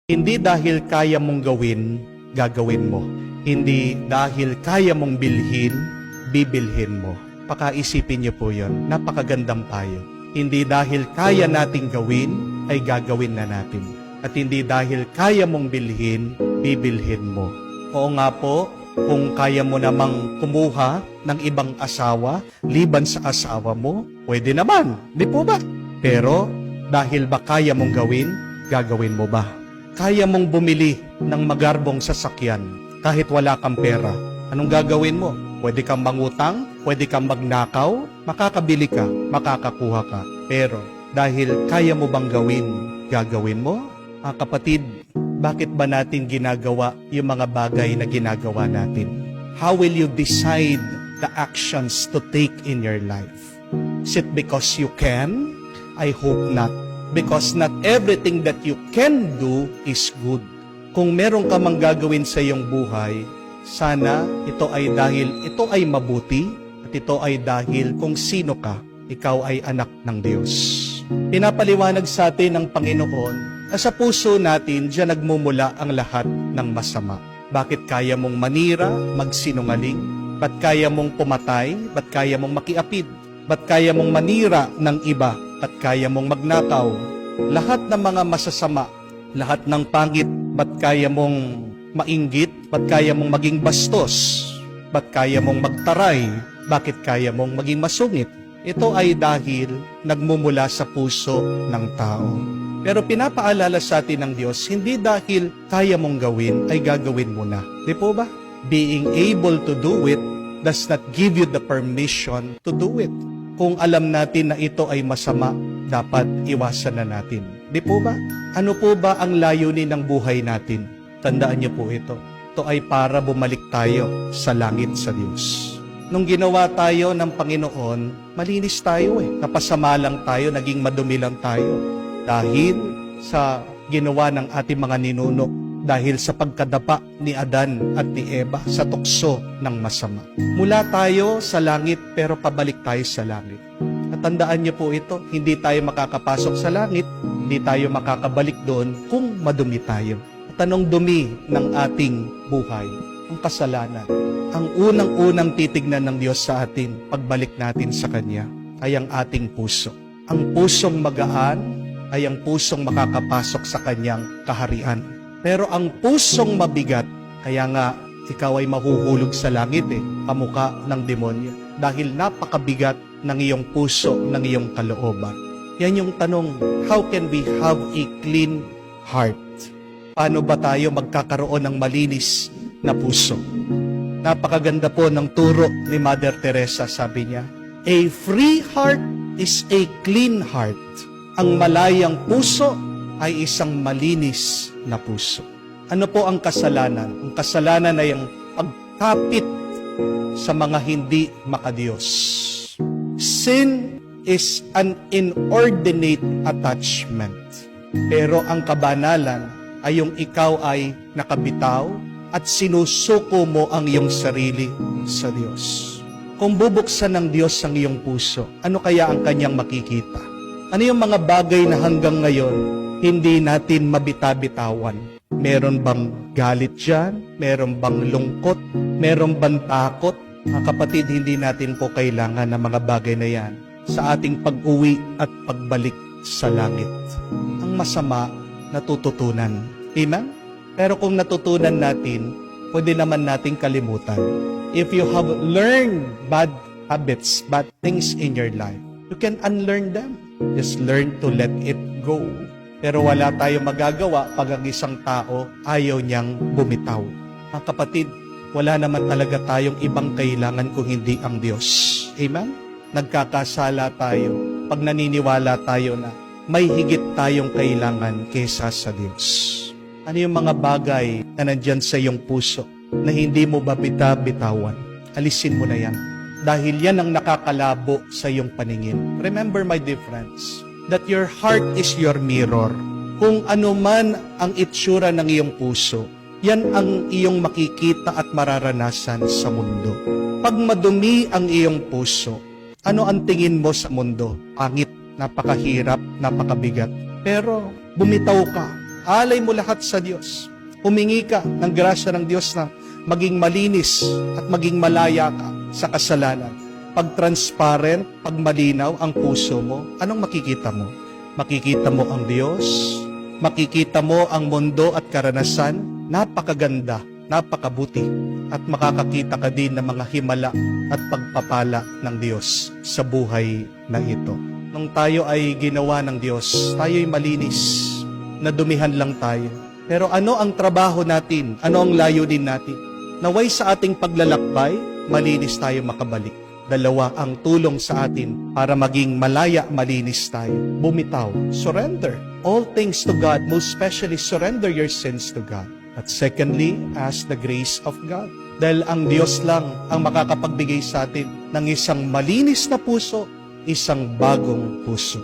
Hindi dahil kaya mong gawin, gagawin mo. Hindi dahil kaya mong bilhin, bibilhin mo. Pakaisipin niyo po yun. Napakagandang payo. Hindi dahil kaya nating gawin, ay gagawin na natin. At hindi dahil kaya mong bilhin, bibilhin mo. Oo nga po, kung kaya mo namang kumuha ng ibang asawa, liban sa asawa mo, pwede naman. Di po ba? Pero, dahil ba kaya mong gawin, gagawin mo ba? Kaya mong bumili ng magarbong sasakyan kahit wala kang pera. Anong gagawin mo? Pwede kang mangutang, pwede kang magnakaw, makakabili ka, makakakuha ka. Pero dahil kaya mo bang gawin, gagawin mo? Kapatid, bakit ba natin ginagawa yung mga bagay na ginagawa natin? How will you decide the actions to take in your life? Is it because you can? I hope not. Because not everything that you can do is good. Kung meron ka mang gagawin sa iyong buhay, sana ito ay dahil ito ay mabuti at ito ay dahil kung sino ka, ikaw ay anak ng Diyos. Pinapaliwanag sa atin ng Panginoon na sa puso natin diyan nagmumula ang lahat ng masama. Bakit kaya mong manira, magsinungaling? Ba't kaya mong pumatay? Ba't kaya mong makiapid? Ba't kaya mong manira ng iba? Ba't kaya mong magnakaw? Lahat ng mga masasama, lahat ng pangit, ba't kaya mong mainggit? Ba't kaya mong maging bastos? Ba't kaya mong magtaray? Bakit kaya mong maging masungit? Ito ay dahil nagmumula sa puso ng tao. Pero pinapaalala sa atin ng Diyos, hindi dahil kaya mong gawin, ay gagawin mo na. Di po ba? Being able to do it does not give you the permission to do it. Kung alam natin na ito ay masama, dapat iwasan na natin. Di po ba? Ano po ba ang layunin ng buhay natin? Tandaan niyo po ito. Ito ay para bumalik tayo sa langit sa Diyos. Nung ginawa tayo ng Panginoon, malinis tayo Napasama lang tayo, naging madumi lang tayo. Dahil sa ginawa ng ating mga ninuno, dahil sa pagkadapa ni Adan at ni Eva sa tukso ng masama. Mula tayo sa langit pero pabalik tayo sa langit. At tandaan niyo po ito, hindi tayo makakapasok sa langit, hindi tayo makakabalik doon kung madumi tayo. At anong dumi ng ating buhay? Ang kasalanan. Ang unang-unang titignan ng Diyos sa atin, pagbalik natin sa Kanya, ay ang ating puso. Ang pusong magaan ay ang pusong makakapasok sa Kanyang kaharian. Pero ang pusong mabigat, kaya nga ikaw ay mahuhulog sa langit kamukha ng demonyo. Dahil napakabigat ng iyong puso, ng iyong kalooban. Yan yung tanong, how can we have a clean heart? Paano ba tayo magkakaroon ng malinis na puso? Napakaganda po ng turo ni Mother Teresa, sabi niya, a free heart is a clean heart. Ang malayang puso ay isang malinis na puso. Ano po ang kasalanan? Ang kasalanan ay ang pagkapit sa mga hindi makadiyos. Sin is an inordinate attachment. Pero ang kabanalan ay yung ikaw ay nakabitaw at sinusuko mo ang iyong sarili sa Diyos. Kung bubuksan ng Diyos ang iyong puso, ano kaya ang Kanyang makikita? Ano yung mga bagay na hanggang ngayon hindi natin mabita-bitawan? Meron bang galit dyan? Meron bang lungkot? Meron bang takot? Mga kapatid, hindi natin po kailangan ng mga bagay na yan sa ating pag-uwi at pagbalik sa langit. Ang masama, natututunan. Amen? Pero kung natutunan natin, pwede naman nating kalimutan. If you have learned bad habits, bad things in your life, you can unlearn them. Just learn to let it go. Pero wala tayong magagawa pag ang isang tao ayaw niyang bumitaw. Mga kapatid, wala naman talaga tayong ibang kailangan kung hindi ang Diyos. Amen? Nagkakasala tayo pag naniniwala tayo na may higit tayong kailangan kesa sa Diyos. Ano yung mga bagay na nandyan sa iyong puso na hindi mo babita-bitawan? Alisin mo na yan. Dahil yan ang nakakalabo sa iyong paningin. Remember, my dear friends, that your heart is your mirror. Kung ano man ang itsura ng iyong puso, yan ang iyong makikita at mararanasan sa mundo. Pag madumi ang iyong puso, ano ang tingin mo sa mundo? Pangit, napakahirap, napakabigat. Pero bumitaw ka, Alay mo lahat sa Diyos. Humingi ka ng grasya ng Diyos na maging malinis at maging malaya ka sa kasalanan. Pag transparent, pag malinaw ang puso mo, anong makikita mo? Makikita mo ang Diyos, makikita mo ang mundo at karanasan, napakaganda, napakabuti, at makakakita ka din ng mga himala at pagpapala ng Diyos sa buhay na ito. Nung tayo ay ginawa ng Diyos, tayo'y malinis, nadumihan lang tayo. Pero ano ang trabaho natin? Ano ang layunin natin? Naway sa ating paglalakbay, malinis tayo makabalik. Dalawa ang tulong sa atin para maging malaya, malinis tayo. Bumitaw, surrender all things to God, most especially surrender your sins to God. At secondly, ask the grace of God. Dahil ang Diyos lang ang makakapagbigay sa atin ng isang malinis na puso, isang bagong puso.